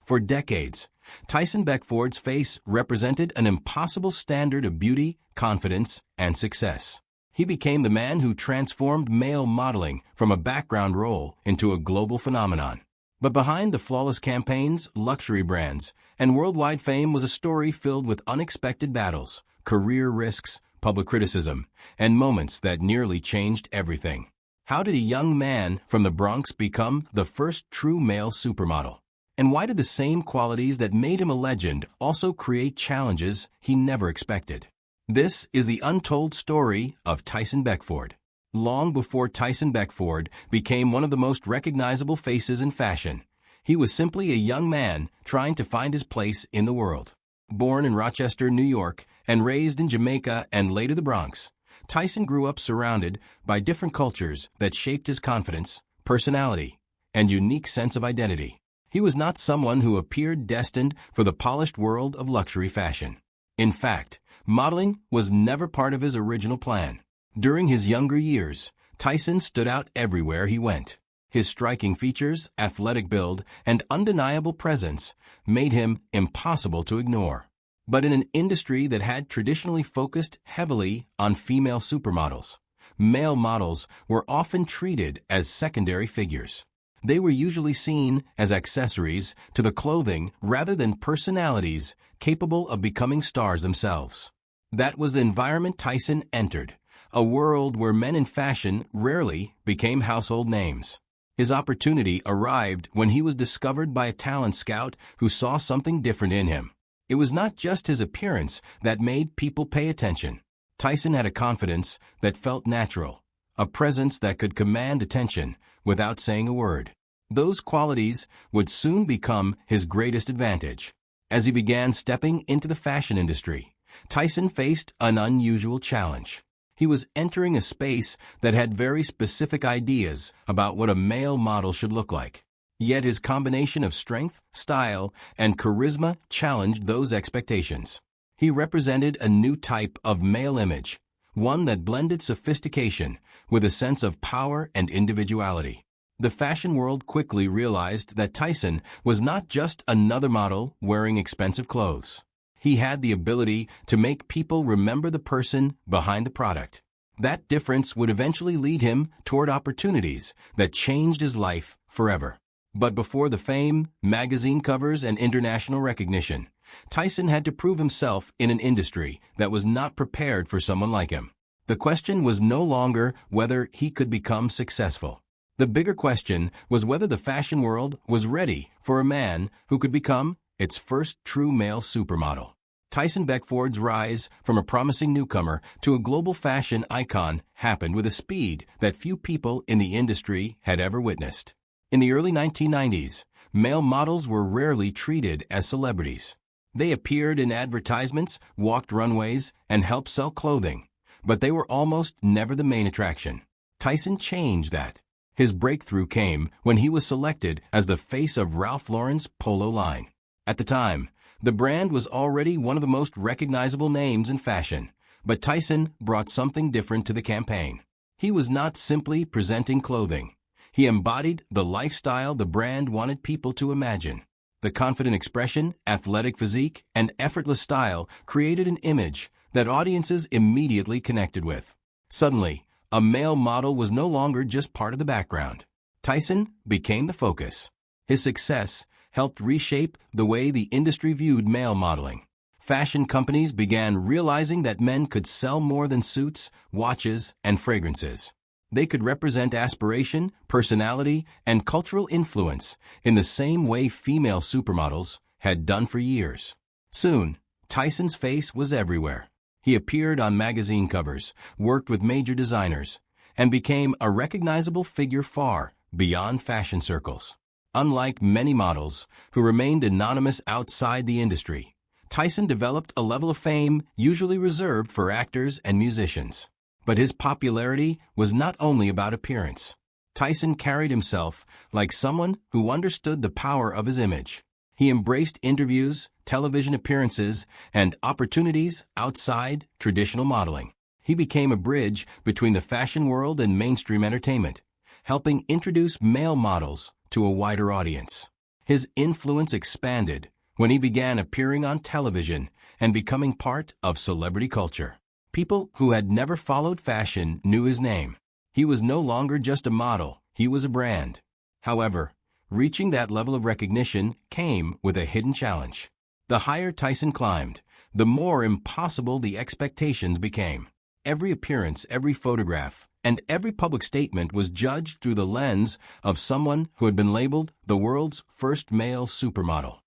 For decades, Tyson Beckford's face represented an impossible standard of beauty, confidence, and success. He became the man who transformed male modeling from a background role into a global phenomenon. But behind the flawless campaigns, luxury brands, and worldwide fame was a story filled with unexpected battles, career risks, public criticism, and moments that nearly changed everything. How did a young man from the Bronx become the first true male supermodel? And why did the same qualities that made him a legend also create challenges he never expected? This is the untold story of Tyson Beckford. Long before Tyson Beckford became one of the most recognizable faces in fashion, he was simply a young man trying to find his place in the world. Born in Rochester, New York, and raised in Jamaica and later the Bronx, Tyson grew up surrounded by different cultures that shaped his confidence, personality, and unique sense of identity. He was not someone who appeared destined for the polished world of luxury fashion. In fact, modeling was never part of his original plan. During his younger years, Tyson stood out everywhere he went. His striking features, athletic build, and undeniable presence made him impossible to ignore. But in an industry that had traditionally focused heavily on female supermodels, male models were often treated as secondary figures. They were usually seen as accessories to the clothing rather than personalities capable of becoming stars themselves. That was the environment Tyson entered, a world where men in fashion rarely became household names. His opportunity arrived when he was discovered by a talent scout who saw something different in him. It was not just his appearance that made people pay attention. Tyson had a confidence that felt natural, a presence that could command attention without saying a word. Those qualities would soon become his greatest advantage. As he began stepping into the fashion industry, Tyson faced an unusual challenge. He was entering a space that had very specific ideas about what a male model should look like. Yet his combination of strength, style, and charisma challenged those expectations. He represented a new type of male image, one that blended sophistication with a sense of power and individuality. The fashion world quickly realized that Tyson was not just another model wearing expensive clothes. He had the ability to make people remember the person behind the product. That difference would eventually lead him toward opportunities that changed his life forever. But before the fame, magazine covers, and international recognition, Tyson had to prove himself in an industry that was not prepared for someone like him. The question was no longer whether he could become successful. The bigger question was whether the fashion world was ready for a man who could become its first true male supermodel. Tyson Beckford's rise from a promising newcomer to a global fashion icon happened with a speed that few people in the industry had ever witnessed. In the early 1990s, male models were rarely treated as celebrities. They appeared in advertisements, walked runways, and helped sell clothing, but they were almost never the main attraction. Tyson changed that. His breakthrough came when he was selected as the face of Ralph Lauren's Polo line. At the time, the brand was already one of the most recognizable names in fashion, but Tyson brought something different to the campaign. He was not simply presenting clothing. He embodied the lifestyle the brand wanted people to imagine. The confident expression, athletic physique, and effortless style created an image that audiences immediately connected with. Suddenly, a male model was no longer just part of the background. Tyson became the focus. His success helped reshape the way the industry viewed male modeling. Fashion companies began realizing that men could sell more than suits, watches, and fragrances. They could represent aspiration, personality, and cultural influence in the same way female supermodels had done for years. Soon, Tyson's face was everywhere. He appeared on magazine covers, worked with major designers, and became a recognizable figure far beyond fashion circles. Unlike many models who remained anonymous outside the industry, Tyson developed a level of fame usually reserved for actors and musicians. But his popularity was not only about appearance. Tyson carried himself like someone who understood the power of his image. He embraced interviews, television appearances, and opportunities outside traditional modeling. He became a bridge between the fashion world and mainstream entertainment, helping introduce male models to a wider audience. His influence expanded when he began appearing on television and becoming part of celebrity culture. People who had never followed fashion knew his name. He was no longer just a model, he was a brand. However, reaching that level of recognition came with a hidden challenge. The higher Tyson climbed, the more impossible the expectations became. Every appearance, every photograph, and every public statement was judged through the lens of someone who had been labeled the world's first male supermodel.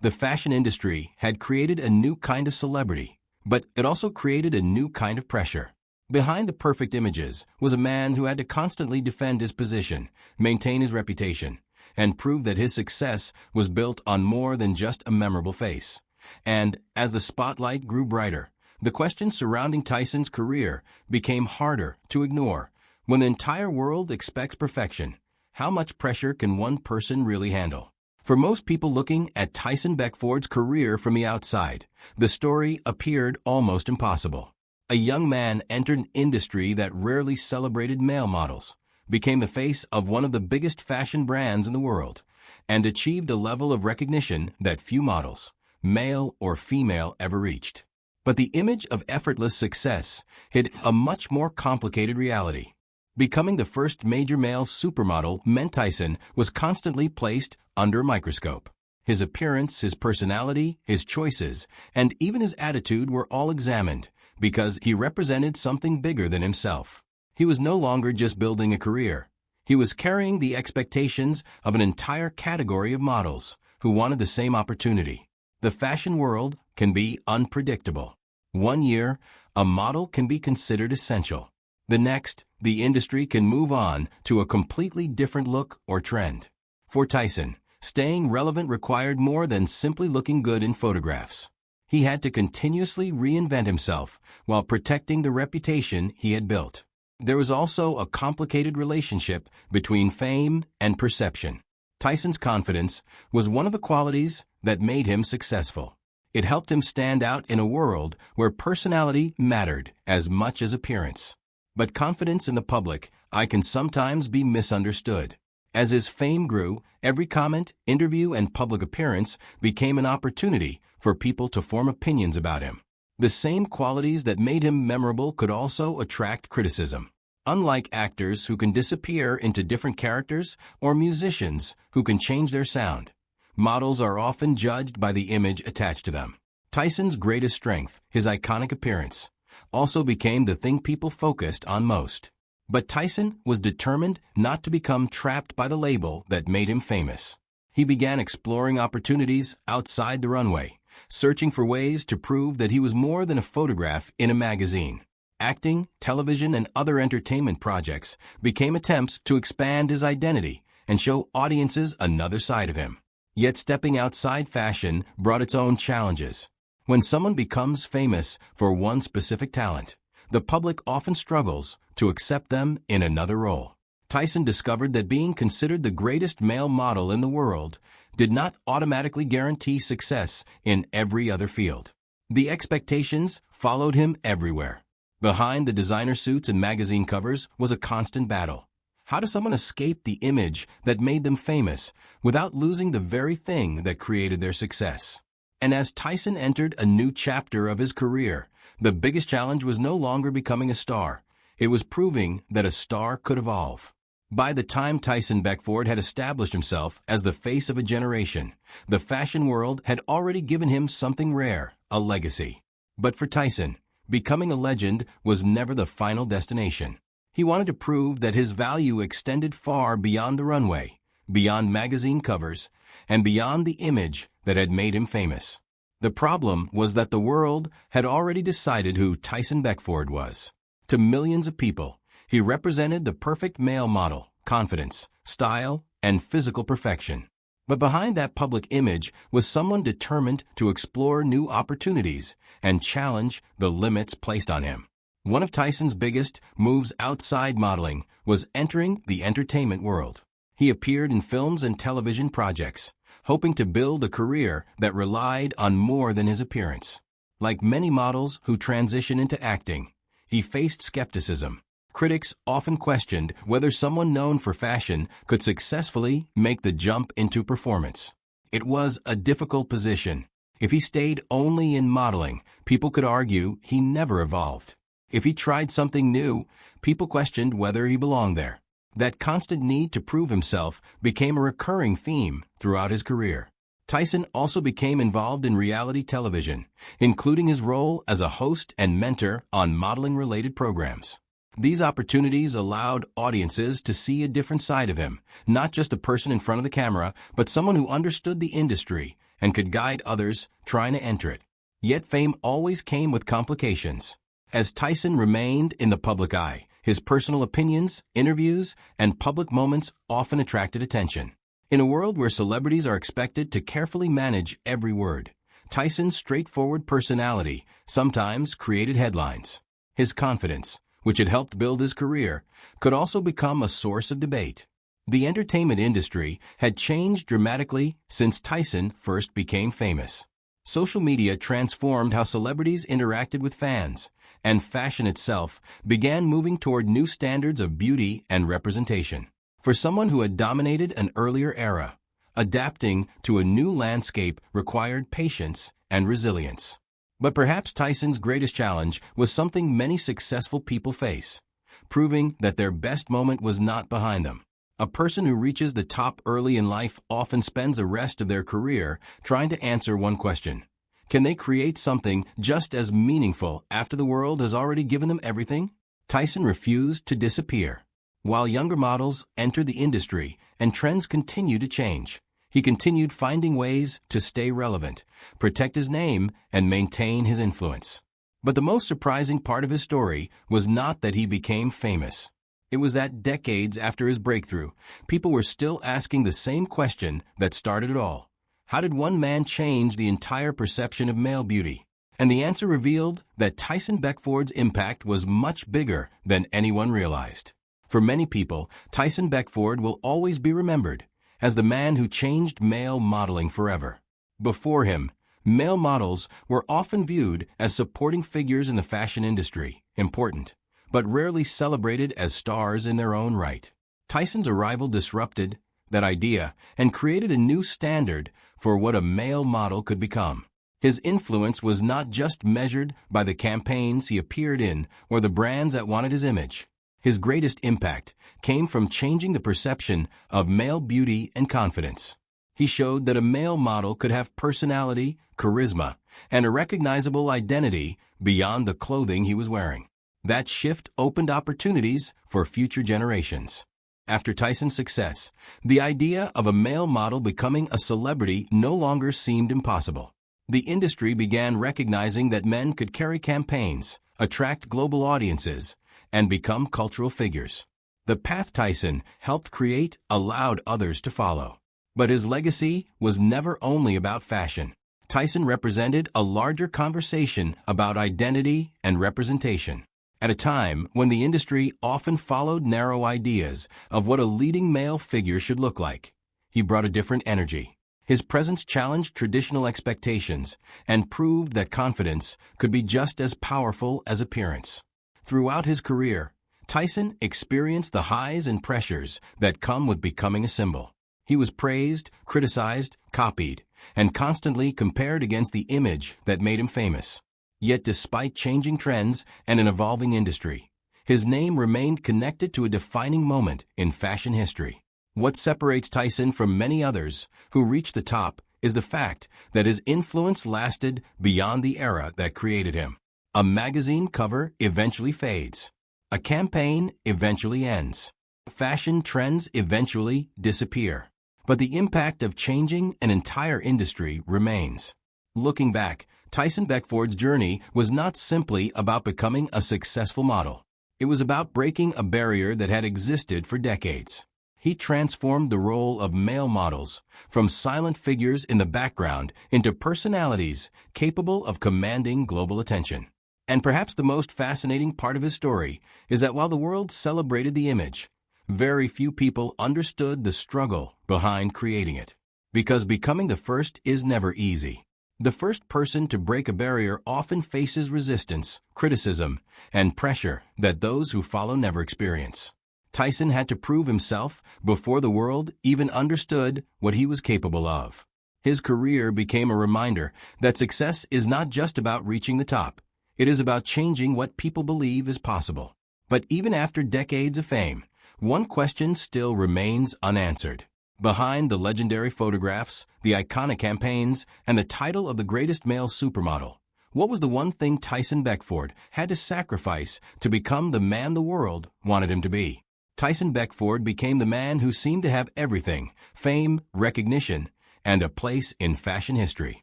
The fashion industry had created a new kind of celebrity, but it also created a new kind of pressure. Behind the perfect images was a man who had to constantly defend his position, maintain his reputation, and prove that his success was built on more than just a memorable face. And as the spotlight grew brighter, the questions surrounding Tyson's career became harder to ignore. When the entire world expects perfection, how much pressure can one person really handle? For most people looking at Tyson Beckford's career from the outside, the story appeared almost impossible. A young man entered an industry that rarely celebrated male models, became the face of one of the biggest fashion brands in the world, and achieved a level of recognition that few models, male or female, ever reached. But the image of effortless success hid a much more complicated reality. Becoming the first major male supermodel meant Tyson was constantly placed under a microscope. His appearance, his personality, his choices, and even his attitude were all examined because he represented something bigger than himself. He was no longer just building a career. He was carrying the expectations of an entire category of models who wanted the same opportunity. The fashion world can be unpredictable. One year, a model can be considered essential. The next, the industry can move on to a completely different look or trend. For Tyson, staying relevant required more than simply looking good in photographs. He had to continuously reinvent himself while protecting the reputation he had built. There was also a complicated relationship between fame and perception. Tyson's confidence was one of the qualities that made him successful. It helped him stand out in a world where personality mattered as much as appearance. But confidence in the public eye can sometimes be misunderstood. As his fame grew, every comment, interview, and public appearance became an opportunity for people to form opinions about him. The same qualities that made him memorable could also attract criticism. Unlike actors who can disappear into different characters or musicians who can change their sound, models are often judged by the image attached to them. Tyson's greatest strength, his iconic appearance, also became the thing people focused on most. But Tyson was determined not to become trapped by the label that made him famous. He began exploring opportunities outside the runway, searching for ways to prove that he was more than a photograph in a magazine. Acting, television, and other entertainment projects became attempts to expand his identity and show audiences another side of him. Yet stepping outside fashion brought its own challenges. When someone becomes famous for one specific talent, the public often struggles to accept them in another role. Tyson discovered that being considered the greatest male model in the world did not automatically guarantee success in every other field. The expectations followed him everywhere. Behind the designer suits and magazine covers was a constant battle. How does someone escape the image that made them famous without losing the very thing that created their success? And as Tyson entered a new chapter of his career, the biggest challenge was no longer becoming a star. It was proving that a star could evolve. By the time Tyson Beckford had established himself as the face of a generation, the fashion world had already given him something rare, a legacy. But for Tyson, becoming a legend was never the final destination. He wanted to prove that his value extended far beyond the runway, beyond magazine covers, and beyond the image that had made him famous. The problem was that the world had already decided who Tyson Beckford was. To millions of people, he represented the perfect male model, confidence, style, and physical perfection. But behind that public image was someone determined to explore new opportunities and challenge the limits placed on him. One of Tyson's biggest moves outside modeling was entering the entertainment world. He appeared in films and television projects, hoping to build a career that relied on more than his appearance. Like many models who transition into acting, he faced skepticism, Critics often questioned whether someone known for fashion could successfully make the jump into performance. It was a difficult position. If he stayed only in modeling, people could argue he never evolved. If he tried something new, people questioned whether he belonged there. That constant need to prove himself became a recurring theme throughout his career. Tyson also became involved in reality television, including his role as a host and mentor on modeling-related programs. These opportunities allowed audiences to see a different side of him, not just a person in front of the camera, but someone who understood the industry and could guide others trying to enter it. Yet fame always came with complications. As Tyson remained in the public eye, his personal opinions, interviews, and public moments often attracted attention. In a world where celebrities are expected to carefully manage every word, Tyson's straightforward personality sometimes created headlines. His confidence, which had helped build his career, could also become a source of debate. The entertainment industry had changed dramatically since Tyson first became famous. Social media transformed how celebrities interacted with fans, and fashion itself began moving toward new standards of beauty and representation. For someone who had dominated an earlier era, adapting to a new landscape required patience and resilience. But perhaps Tyson's greatest challenge was something many successful people face, proving that their best moment was not behind them. A person who reaches the top early in life often spends the rest of their career trying to answer one question. Can they create something just as meaningful after the world has already given them everything? Tyson refused to disappear. While younger models entered the industry and trends continued to change, he continued finding ways to stay relevant, protect his name, and maintain his influence. But the most surprising part of his story was not that he became famous. It was that decades after his breakthrough, people were still asking the same question that started it all. How did one man change the entire perception of male beauty? And the answer revealed that Tyson Beckford's impact was much bigger than anyone realized. For many people, Tyson Beckford will always be remembered as the man who changed male modeling forever. Before him, male models were often viewed as supporting figures in the fashion industry, important, but rarely celebrated as stars in their own right. Tyson's arrival disrupted that idea and created a new standard for what a male model could become. His influence was not just measured by the campaigns he appeared in or the brands that wanted his image. His greatest impact came from changing the perception of male beauty and confidence. He showed that a male model could have personality, charisma, and a recognizable identity beyond the clothing he was wearing. That shift opened opportunities for future generations. After Tyson's success, the idea of a male model becoming a celebrity no longer seemed impossible. The industry began recognizing that men could carry campaigns, attract global audiences, and become cultural figures. The path Tyson helped create allowed others to follow. But his legacy was never only about fashion. Tyson represented a larger conversation about identity and representation. At a time when the industry often followed narrow ideas of what a leading male figure should look like, he brought a different energy. His presence challenged traditional expectations and proved that confidence could be just as powerful as appearance. Throughout his career, Tyson experienced the highs and pressures that come with becoming a symbol. He was praised, criticized, copied, and constantly compared against the image that made him famous. Yet despite changing trends and an evolving industry, his name remained connected to a defining moment in fashion history. What separates Tyson from many others who reached the top is the fact that his influence lasted beyond the era that created him. A magazine cover eventually fades. A campaign eventually ends. Fashion trends eventually disappear. But the impact of changing an entire industry remains. Looking back, Tyson Beckford's journey was not simply about becoming a successful model. It was about breaking a barrier that had existed for decades. He transformed the role of male models from silent figures in the background into personalities capable of commanding global attention. And perhaps the most fascinating part of his story is that while the world celebrated the image, very few people understood the struggle behind creating it. Because becoming the first is never easy. The first person to break a barrier often faces resistance, criticism, and pressure that those who follow never experience. Tyson had to prove himself before the world even understood what he was capable of. His career became a reminder that success is not just about reaching the top. It is about changing what people believe is possible. But even after decades of fame, one question still remains unanswered. Behind the legendary photographs, the iconic campaigns, and the title of the greatest male supermodel, what was the one thing Tyson Beckford had to sacrifice to become the man the world wanted him to be? Tyson Beckford became the man who seemed to have everything: fame, recognition, and a place in fashion history.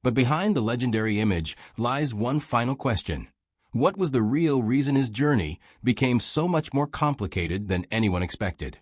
But behind the legendary image lies one final question. What was the real reason his journey became so much more complicated than anyone expected?